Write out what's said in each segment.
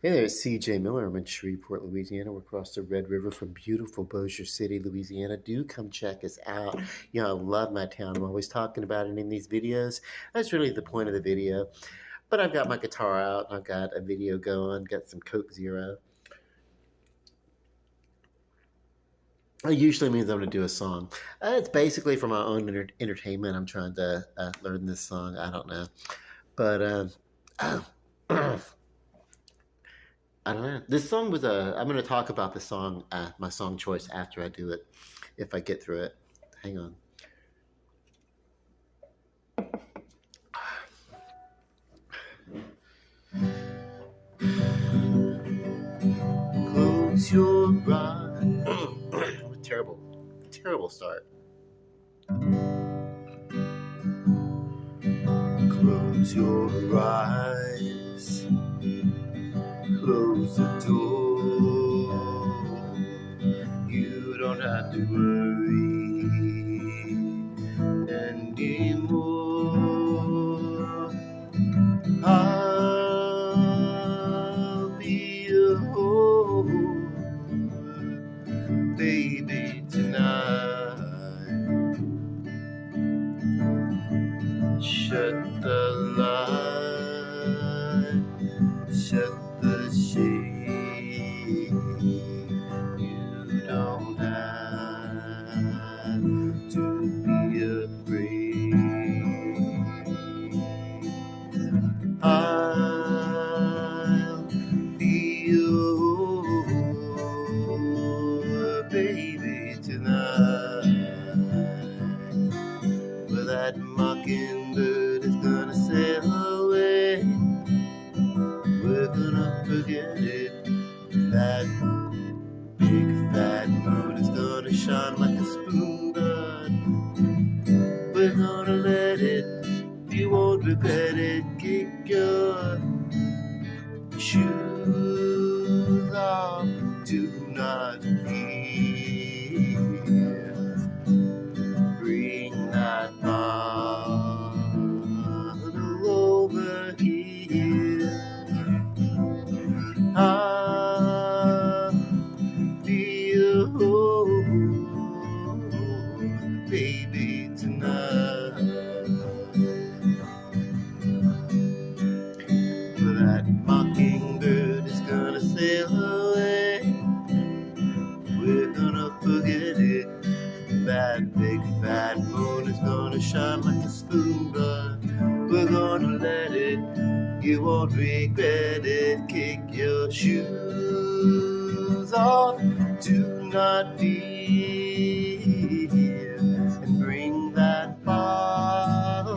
Hey there, it's CJ Miller. I'm in Shreveport, Louisiana. We're across the Red River from beautiful Bossier City, Louisiana. Do come check us out. I love my town. I'm always talking about it in these videos. That's really the point of the video. But I've got my guitar out, and I've got a video going, got some Coke Zero. It usually means I'm going to do a song. It's basically for my own entertainment. I'm trying to learn this song. I don't know. But I don't know. This song was a. I'm going to talk about the song, my song choice after I do it, if I get through it. Hang on. Close your eyes. Terrible, terrible start. Close your eyes. Close the door. You don't have to worry anymore. I'll be your home, baby, tonight. Shut the light, shut the shade. You don't have to be afraid. I'll be your baby tonight. But that mockingbird is gonna sail away. We're gonna forget it. That big fat moon is gonna shine like a spoon bud. We're gonna let it, you won't regret it. Kick your shoes off, do not fear. Bring that bottle over here. I'll be your baby tonight. But that mockingbird is gonna sail away. We're gonna forget it. That big fat moon is gonna shine like a spoon, but we're gonna let it. You won't regret it. Kick your shoes off, do not fear, and bring that bottle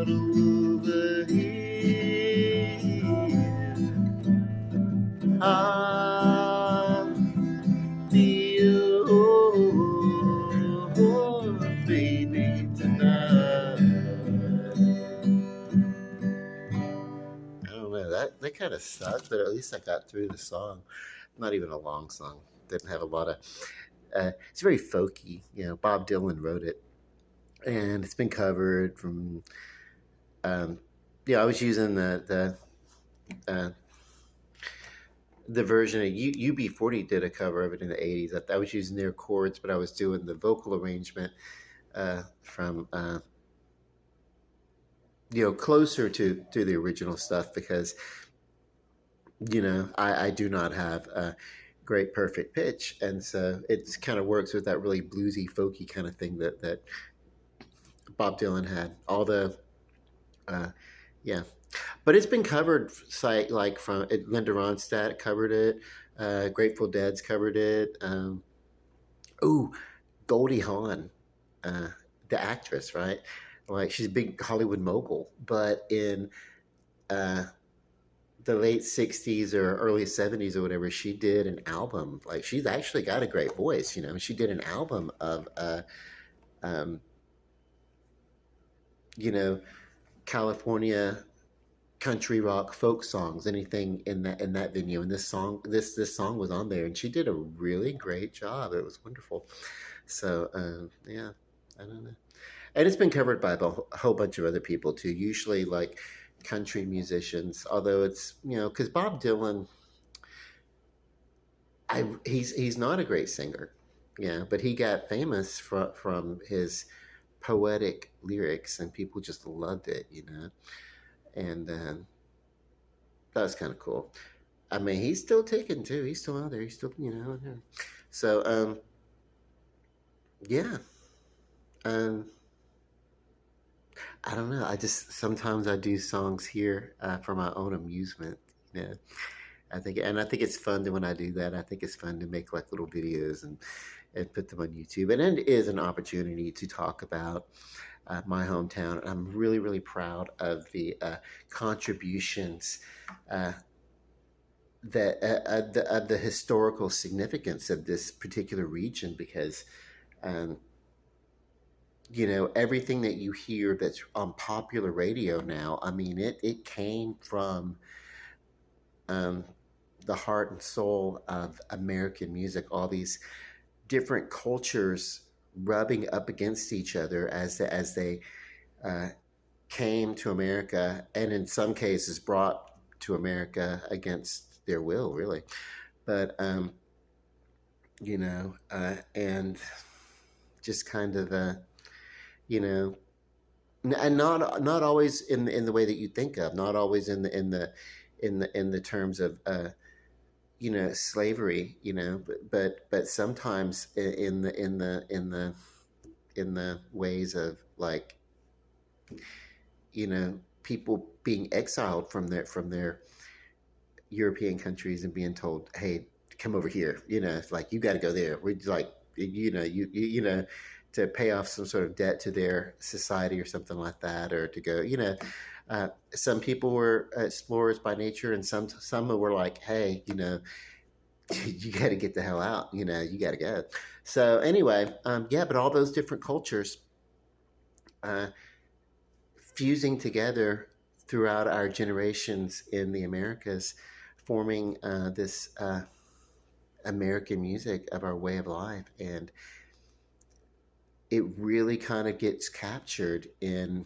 over here. I'll be your baby tonight. I don't know, that kind of sucked, but at least I got through the song. Not even a long song. Didn't have a lot of. It's very folky. Bob Dylan wrote it, and it's been covered from. Um, I was using the version of UB40 did a cover of it in the '80s. I was using their chords, but I was doing the vocal arrangement from closer to the original stuff because I do not have a great perfect pitch, and so it kind of works with that really bluesy folky kind of thing that Bob Dylan had. All the yeah, but it's been covered like from Linda Ronstadt covered it, Grateful Dead's covered it. Oh, Goldie Hawn, uh, the actress, right? Like she's a big Hollywood mogul, but in uh, the late '60s or early '70s or whatever, she did an album. Like she's actually got a great voice. She did an album of um, you know, California country rock folk songs, anything in that venue. And this song was on there, and she did a really great job. It was wonderful. So yeah, I don't know. And it's been covered by a whole bunch of other people too. Usually, like country musicians. Although it's, because Bob Dylan, he's not a great singer, but he got famous from his poetic lyrics, and people just loved it. And that was kind of cool. I mean, he's still ticking too. He's still out there. He's still, yeah. So, yeah. Um, I don't know. I just sometimes I do songs here for my own amusement. You know, I think it's fun to when I do that. I think it's fun to make like little videos and put them on YouTube. And it is an opportunity to talk about my hometown. I'm really, really proud of the contributions uh, of the historical significance of this particular region because um, everything that you hear that's on popular radio now, I mean, it came from um, the heart and soul of American music, all these different cultures rubbing up against each other as they uh, came to America, and in some cases brought to America against their will, really. But and just kind of you know, and not always in the way that you think of, not always in the terms of slavery, but sometimes in the ways of like people being exiled from their European countries and being told, hey, come over here, it's like you got to go there. We're like to pay off some sort of debt to their society or something like that, or to go, some people were explorers by nature, and some were like, hey, you got to get the hell out, you got to go. So anyway, yeah, but all those different cultures uh, fusing together throughout our generations in the Americas, forming this American music of our way of life. And it really kind of gets captured in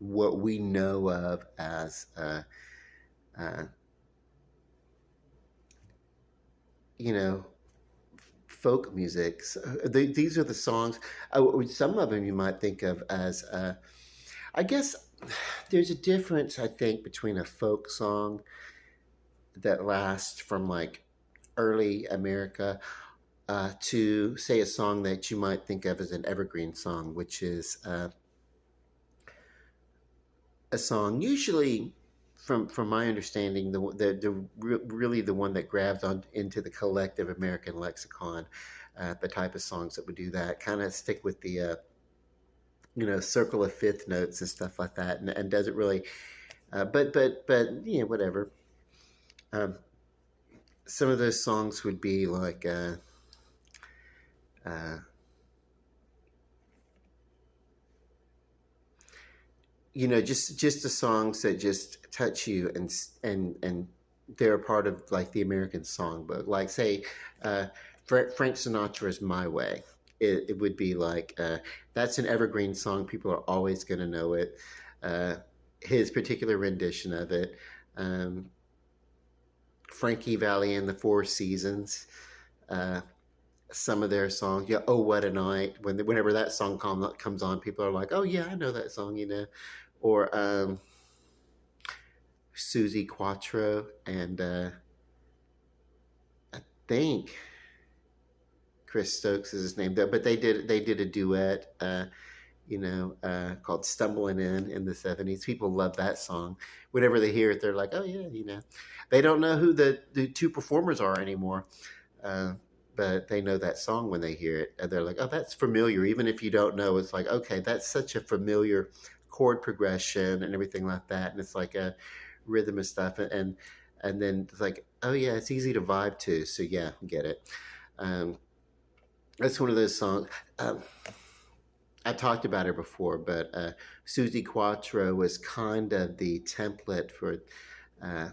what we know of as uh, you know folk music. So these are the songs. Some of them you might think of as I guess there's a difference, I think, between a folk song that lasts from like early America to, say, a song that you might think of as an evergreen song, which is a song usually, from my understanding, really the one that grabs on into the collective American lexicon. The type of songs that would do that kind of stick with the circle of fifth notes and stuff like that, and doesn't really. But whatever. Um, some of those songs would be like. Uh, just the songs that just touch you, and they're a part of like the American songbook. Like, say, uh, Frank Sinatra's "My Way." It would be like that's an evergreen song. People are always going to know it. Uh, his particular rendition of it. Um, Frankie Valli and the Four Seasons. Uh, some of their songs, yeah. Oh, what a night! Whenever that song comes on, people are like, "Oh yeah, I know that song," Or Suzi Quatro and I think Chris Stokes is his name, but they did a duet, called "Stumbling In the '70s." People love that song. Whenever they hear it, they're like, "Oh yeah." They don't know who the two performers are anymore. Uh, but they know that song when they hear it, and they're like, "Oh, that's familiar." Even if you don't know, it's like, "Okay, that's such a familiar chord progression and everything like that," and it's like a rhythm and stuff, and then it's like, "Oh yeah, it's easy to vibe to." So yeah, get it. Um, that's one of those songs. Um, I talked about her before, but Suzi Quatro was kind of the template for uh,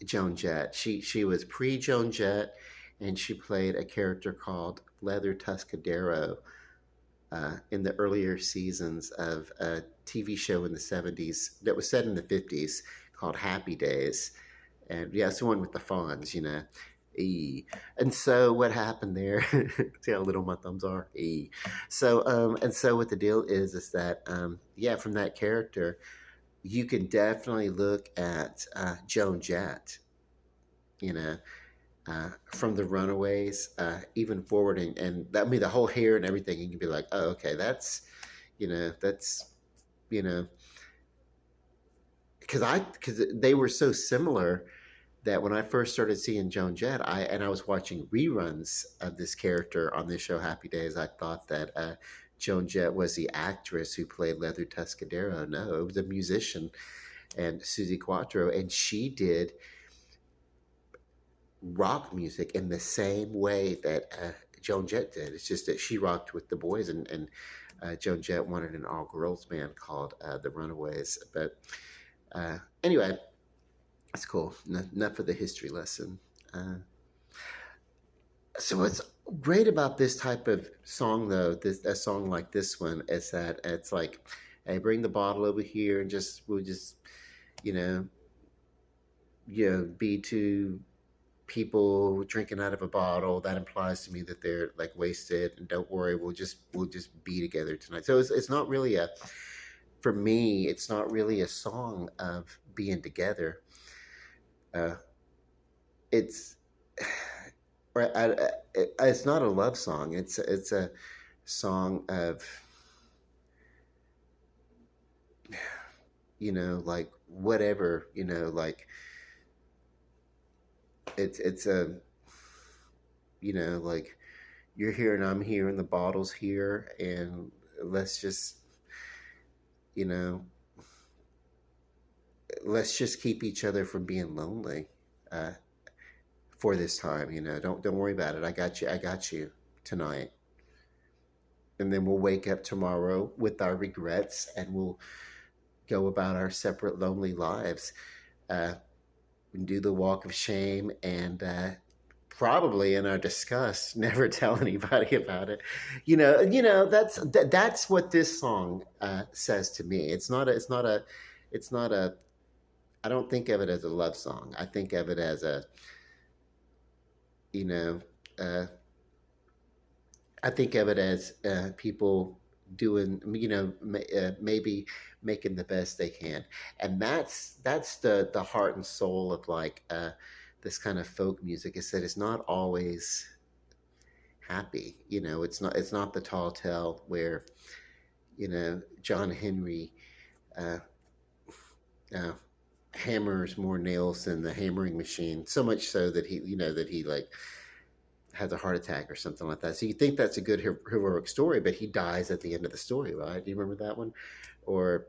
Joan Jett. She was pre Joan Jett, and she played a character called Leather Tuscadero, in the earlier seasons of a TV show in the 70s that was set in the 50s called Happy Days. And yeah, it's the one with the fawns, you know. E. And so what happened there? See how little my thumbs are. E. So and so what the deal is that yeah, from that character, you can definitely look at Joan Jett, you know, from the Runaways, even forwarding, and I mean the whole hair and everything. You can be like, oh, okay, that's you know, because they were so similar that when I first started seeing Joan Jett, I was watching reruns of this character on this show, Happy Days. I thought that Joan Jett was the actress who played Leather Tuscadero. No, it was a musician, and Susie Quattro, and she did rock music in the same way that Joan Jett did. It's just that she rocked with the boys, and Joan Jett wanted an all girls band called the Runaways. But anyway, that's cool. Enough of the history lesson. Uh, so what's great about this type of song, though, this a song like this one, is that it's like, hey, bring the bottle over here, and we'll just you know be two people drinking out of a bottle. That implies to me that they're like wasted, and don't worry, we'll just be together tonight. So it's not really a for me. It's not really a song of being together. Uh, it's or it's not a love song. It's a song of like whatever, like it's a like you're here and I'm here and the bottle's here, and let's just you know let's just keep each other from being lonely uh, for this time. Don't worry about it. I got you tonight, and then we'll wake up tomorrow with our regrets, and we'll go about our separate lonely lives. Uh, and do the walk of shame, and probably in our disgust never tell anybody about it. That's what this song says to me. It's not a I don't think of it as a love song. I think of it as a you know uh, I think of it as people doing, maybe making the best they can, and that's the heart and soul of like this kind of folk music. Is that it's not always happy. It's not the tall tale where John Henry uh, uh, hammers more nails than the hammering machine, so much so that he like has a heart attack or something like that. So you think that's a good heroic story, but he dies at the end of the story, right? Do you remember that one? Or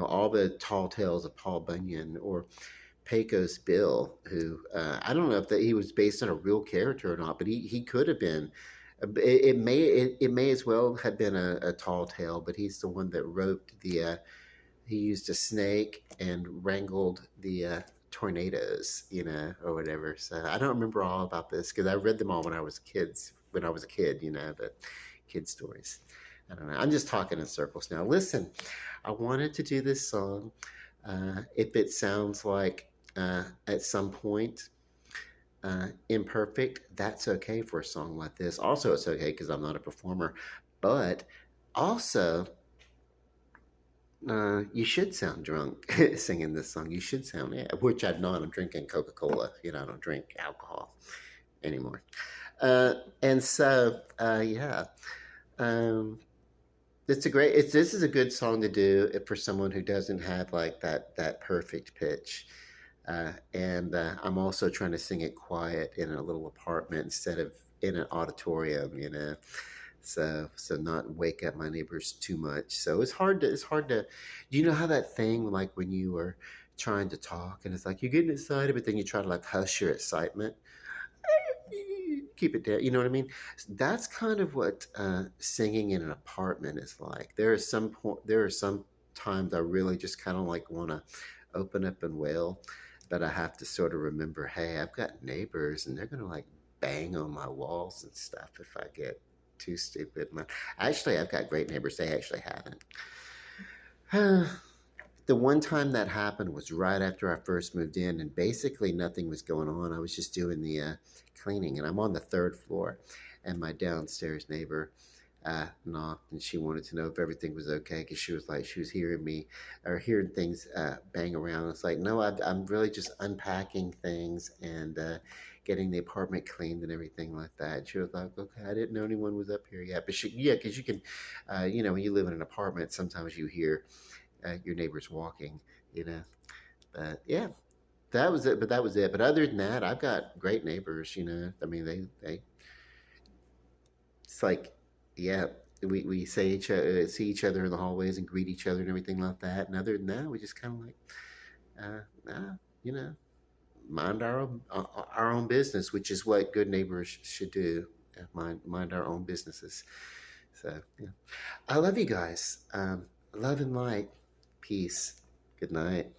all the tall tales of Paul Bunyan, or Pecos Bill, who I don't know if that he was based on a real character or not, but he could have been. It may as well have been a tall tale, but he's the one that roped the he used a snake and wrangled the tornadoes, or whatever. So I don't remember all about this because I read them all when I was a kid, the kid stories. I don't know. I'm just talking in circles now. Listen, I wanted to do this song. If it sounds like at some point imperfect, that's okay for a song like this. Also, it's okay because I'm not a performer, but also you should sound drunk singing this song. You should sound, yeah, which I'm not. I'm drinking Coca Cola. I don't drink alcohol anymore. And so, yeah, um, this is a good song to do for someone who doesn't have like that perfect pitch. And I'm also trying to sing it quiet in a little apartment instead of in an auditorium. So not wake up my neighbors too much. So it's hard to do. You know how that thing like when you are trying to talk and it's like you're getting excited, but then you try to like hush your excitement, keep it down. You know what I mean? That's kind of what singing in an apartment is like. There are some times I really just kind of like want to open up and wail, but I have to sort of remember, hey, I've got neighbors and they're gonna like bang on my walls and stuff if I get too stupid. Actually, I've got great neighbors. They actually haven't. The one time that happened was right after I first moved in, and basically nothing was going on. I was just doing the cleaning, and I'm on the third floor, and my downstairs neighbor knocked, and she wanted to know if everything was okay because she was like, she was hearing me or hearing things bang around. It's like, no, I'm really just unpacking things and getting the apartment cleaned and everything like that. And she was like, okay, I didn't know anyone was up here yet, but yeah, because you can, when you live in an apartment, sometimes you hear your neighbors walking, you know. But yeah, that was it. But that was it. But other than that, I've got great neighbors. I mean, they it's like, yeah, we see each other in the hallways and greet each other and everything like that. And other than that, we just kind of like, you know, mind our own business, which is what good neighbors should do. Mind our own businesses. So yeah, I love you guys. Love and light. Peace. Good night.